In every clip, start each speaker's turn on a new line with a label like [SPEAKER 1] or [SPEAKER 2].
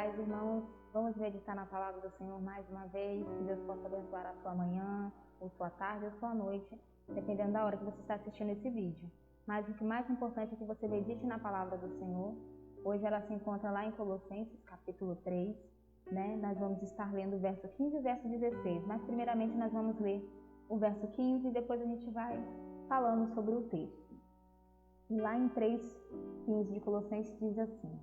[SPEAKER 1] paz, irmãos. Vamos meditar na palavra do Senhor mais uma vez. Que Deus possa abençoar a sua manhã, ou sua tarde, ou sua noite, dependendo da hora que você está assistindo esse vídeo. Mas o que mais importante é que você medite na palavra do Senhor. Hoje ela se encontra lá em Colossenses, capítulo 3. Nós vamos estar lendo o verso 15 e o verso 16. Mas primeiramente nós vamos ler o verso 15 e depois a gente vai falando sobre o texto. E lá em 3:15 de Colossenses diz assim: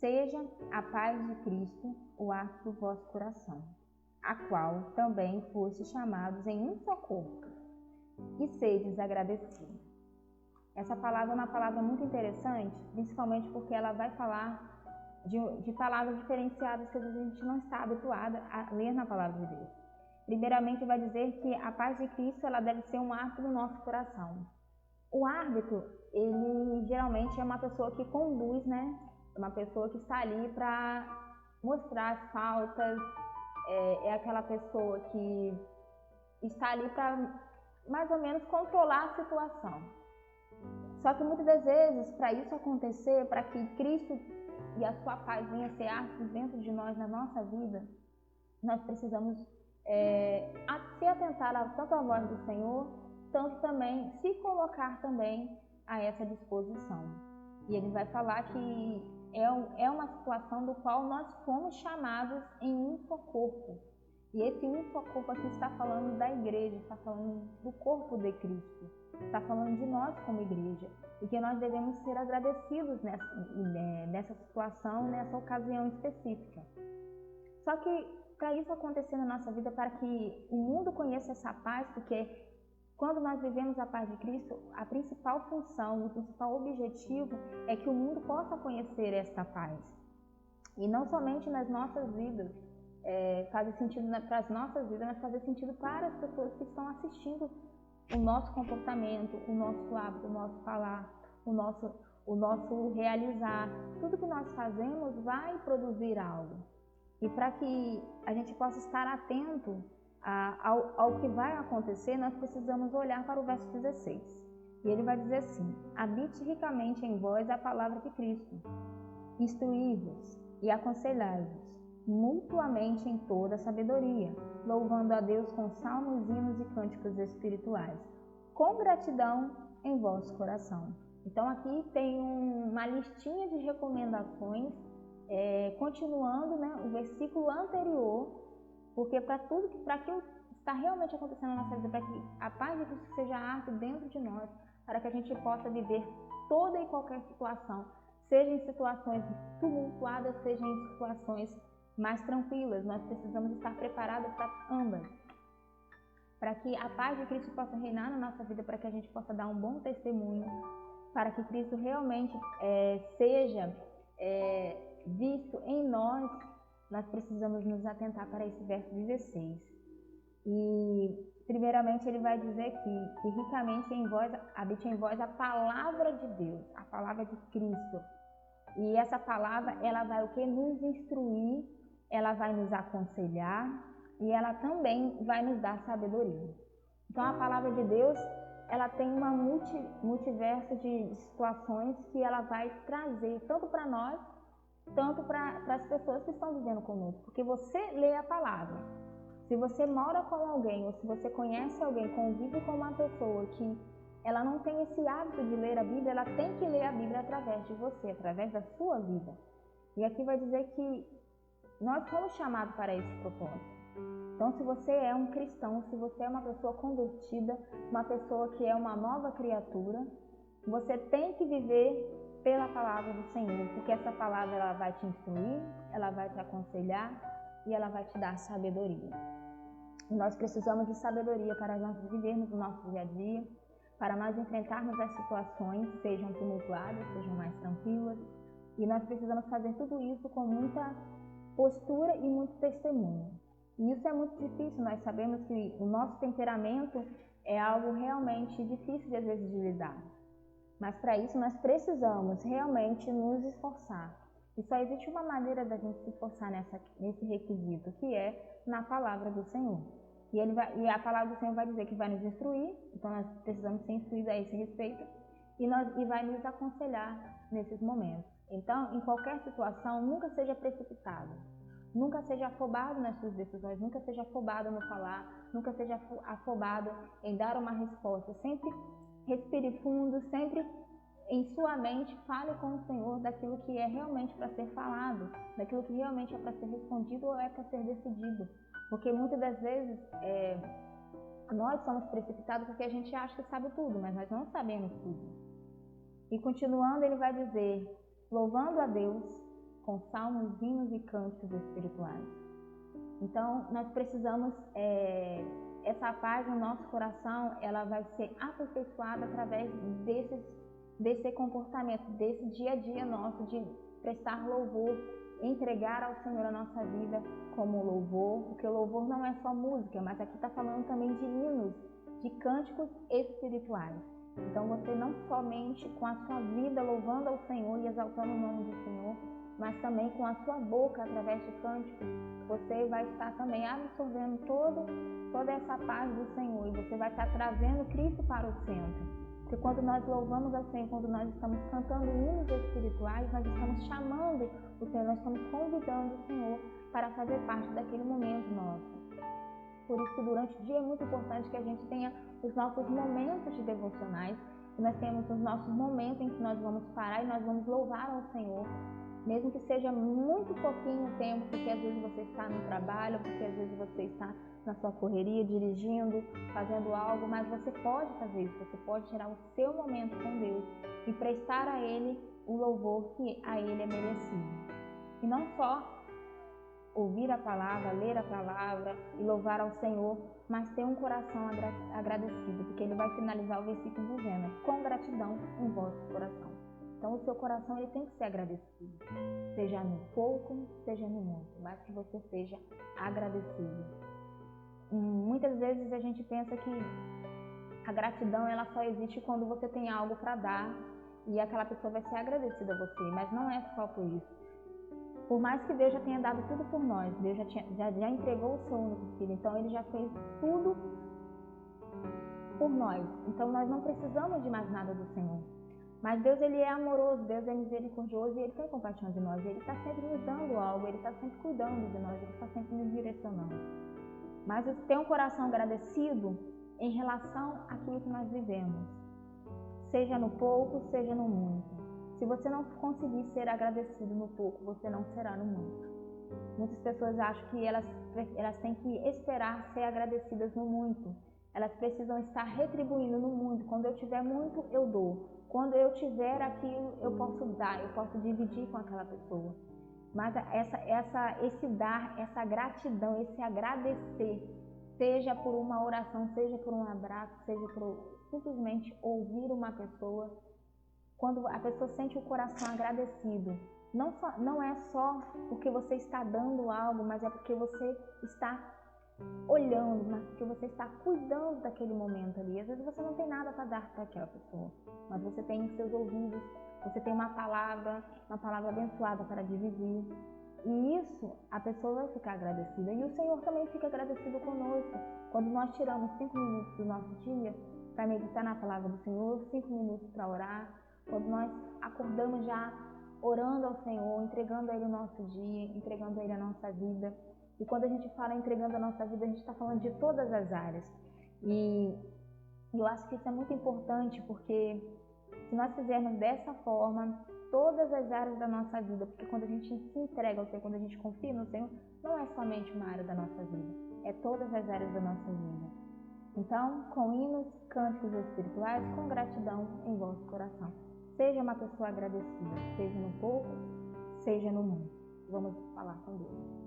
[SPEAKER 1] seja a paz de Cristo o arco do vosso coração, a qual também fostes chamados em um só corpo, e sedes agradecidos. Essa palavra é uma palavra muito interessante, principalmente porque ela vai falar de palavras diferenciadas que às vezes a gente não está habituada a ler na palavra de Deus. Primeiramente vai dizer que a paz de Cristo ela deve ser um arco do nosso coração. O árbitro, ele geralmente é uma pessoa que conduz, uma pessoa que está ali para mostrar as faltas, é aquela pessoa que está ali para mais ou menos controlar a situação. Só que muitas das vezes, para isso acontecer, para que Cristo e a sua paz venha ser árbitros dentro de nós, na nossa vida, nós precisamos se atentar tanto à voz do Senhor, tanto também se colocar também a essa disposição. E ele vai falar que é uma situação do qual nós fomos chamados em um só corpo. E esse um só corpo aqui está falando da igreja, está falando do corpo de Cristo, está falando de nós como igreja. E que nós devemos ser agradecidos nessa situação, nessa ocasião específica. Só que para isso acontecer na nossa vida, para que o mundo conheça essa paz, porque quando nós vivemos a paz de Cristo, a principal função, o principal objetivo é que o mundo possa conhecer esta paz. E não somente nas nossas vidas, fazer sentido para as nossas vidas, mas fazer sentido para as pessoas que estão assistindo o nosso comportamento, o nosso hábito, o nosso falar, o nosso realizar. Tudo que nós fazemos vai produzir algo. E para que a gente possa estar atento ao que vai acontecer, nós precisamos olhar para o verso 16. E ele vai dizer assim: habite ricamente em vós a palavra de Cristo, instruí-vos e aconselhai-vos mutuamente em toda a sabedoria, louvando a Deus com salmos, hinos e cânticos espirituais, com gratidão em vosso coração. Então aqui tem uma listinha de recomendações, continuando o versículo anterior, porque para aquilo que está realmente acontecendo na nossa vida, para que a paz de Cristo seja arte dentro de nós, para que a gente possa viver toda e qualquer situação, seja em situações tumultuadas, seja em situações mais tranquilas, nós precisamos estar preparados para ambas, para que a paz de Cristo possa reinar na nossa vida, para que a gente possa dar um bom testemunho, para que Cristo realmente seja visto em nós. Nós precisamos nos atentar para esse verso 16. E primeiramente ele vai dizer que ricamente habite em vós a palavra de Deus, a palavra de Cristo. E essa palavra, ela vai nos instruir, ela vai nos aconselhar e ela também vai nos dar sabedoria. Então a palavra de Deus, ela tem uma multiverso de situações que ela vai trazer tanto para nós, tanto para as pessoas que estão vivendo conosco. Porque você lê a palavra. Se você mora com alguém, ou se você conhece alguém, convive com uma pessoa que ela não tem esse hábito de ler a Bíblia, ela tem que ler a Bíblia através de você, através da sua vida. E aqui vai dizer que nós fomos chamados para esse propósito. Então, se você é um cristão, se você é uma pessoa convertida, uma pessoa que é uma nova criatura, você tem que viver pela palavra do Senhor, porque essa palavra ela vai te instruir, ela vai te aconselhar e ela vai te dar sabedoria. E nós precisamos de sabedoria para nós vivermos o nosso dia a dia, para nós enfrentarmos as situações, sejam tumultuadas, sejam mais tranquilas. E nós precisamos fazer tudo isso com muita postura e muito testemunho. E isso é muito difícil, nós sabemos que o nosso temperamento é algo realmente difícil de às vezes de lidar. Mas para isso nós precisamos realmente nos esforçar. E só existe uma maneira da gente se esforçar nesse requisito, que é na palavra do Senhor. E a palavra do Senhor vai dizer que vai nos instruir, então nós precisamos ser instruídos a esse respeito, e vai nos aconselhar nesses momentos. Então, em qualquer situação, nunca seja precipitado. Nunca seja afobado nas suas decisões, nunca seja afobado no falar, nunca seja afobado em dar uma resposta. Sempre respire fundo, sempre em sua mente fale com o Senhor daquilo que é realmente para ser falado, daquilo que realmente é para ser respondido ou é para ser decidido. Porque muitas das vezes nós somos precipitados porque a gente acha que sabe tudo, mas nós não sabemos tudo. E continuando, ele vai dizer, louvando a Deus com salmos, hinos e cânticos espirituais. Então, nós precisamos, essa paz no nosso coração, ela vai ser aperfeiçoada através desse comportamento, desse dia a dia nosso de prestar louvor, entregar ao Senhor a nossa vida como louvor, porque o louvor não é só música, mas aqui está falando também de hinos, de cânticos espirituais. Então você não somente com a sua vida louvando ao Senhor e exaltando o nome do Senhor, mas também com a sua boca, através de cânticos, você vai estar também absorvendo toda essa paz do Senhor e você vai estar trazendo Cristo para o centro. Porque quando nós louvamos ao Senhor, quando nós estamos cantando hinos espirituais, nós estamos chamando o Senhor, nós estamos convidando o Senhor para fazer parte daquele momento nosso. Por isso que durante o dia é muito importante que a gente tenha os nossos momentos de devocionais, que nós tenhamos os nossos momentos em que nós vamos parar e nós vamos louvar ao Senhor, mesmo que seja muito pouquinho tempo, porque às vezes você está no trabalho, porque às vezes você está na sua correria, dirigindo, fazendo algo, mas você pode fazer isso, você pode tirar o seu momento com Deus e prestar a Ele o louvor que a Ele é merecido. E não só ouvir a palavra, ler a palavra e louvar ao Senhor, mas ter um coração agradecido, porque ele vai finalizar o versículo dizendo, com gratidão em vosso coração. Então o seu coração ele tem que ser agradecido, seja no pouco, seja no muito, mas que você seja agradecido. Muitas vezes a gente pensa que a gratidão ela só existe quando você tem algo para dar e aquela pessoa vai ser agradecida a você, mas não é só por isso. Por mais que Deus já tenha dado tudo por nós, Deus já entregou o seu único filho, então ele já fez tudo por nós. Então nós não precisamos de mais nada do Senhor. Mas Deus ele é amoroso, Deus é misericordioso e Ele tem compaixão de nós. Ele está sempre nos dando algo, Ele está sempre cuidando de nós, Ele está sempre nos direcionando. Mas ter um coração agradecido em relação àquilo que nós vivemos, seja no pouco, seja no muito. Se você não conseguir ser agradecido no pouco, você não será no muito. Muitas pessoas acham que elas têm que esperar ser agradecidas no muito. Elas precisam estar retribuindo no muito. Quando eu tiver muito, eu dou. Quando eu tiver aquilo, eu posso dar, eu posso dividir com aquela pessoa. Mas esse dar, essa gratidão, esse agradecer, seja por uma oração, seja por um abraço, seja por simplesmente ouvir uma pessoa, quando a pessoa sente o coração agradecido, não é só porque você está dando algo, mas é porque você está olhando, mas porque você está cuidando daquele momento ali. Às vezes você não tem nada para dar para aquela pessoa, mas você tem em seus ouvidos, você tem uma palavra abençoada para dividir. E isso, a pessoa vai ficar agradecida. E o Senhor também fica agradecido conosco. Quando nós tiramos 5 minutos do nosso dia para meditar na palavra do Senhor, 5 minutos para orar, quando nós acordamos já orando ao Senhor, entregando a Ele o nosso dia, entregando a Ele a nossa vida. E quando a gente fala entregando a nossa vida, a gente está falando de todas as áreas. E eu acho que isso é muito importante, porque se nós fizermos dessa forma, todas as áreas da nossa vida, porque quando a gente se entrega ao Senhor, quando a gente confia no Senhor, não é somente uma área da nossa vida, é todas as áreas da nossa vida. Então, com hinos, cânticos espirituais, com gratidão em vosso coração. Seja uma pessoa agradecida, seja no pouco, seja no muito. Vamos falar com Deus.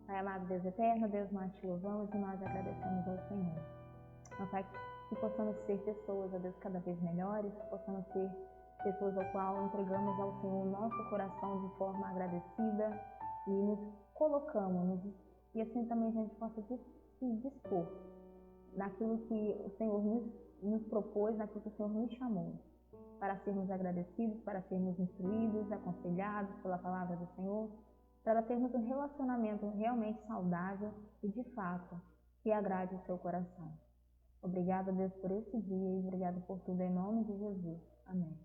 [SPEAKER 1] Pai amado Deus eterno, Deus, nós te louvamos e nós agradecemos ao Senhor. Ó Pai, que possamos ser pessoas, ó Deus, cada vez melhores, que possamos ser pessoas ao qual entregamos ao Senhor o nosso coração de forma agradecida e nos colocamos, e assim também a gente possa se dispor naquilo que o Senhor nos propôs, naquilo que o Senhor nos chamou, para sermos agradecidos, para sermos instruídos, aconselhados pela palavra do Senhor, para termos um relacionamento realmente saudável e de fato que agrade o seu coração. Obrigada, Deus, por esse dia e obrigada por tudo em nome de Jesus. Amém.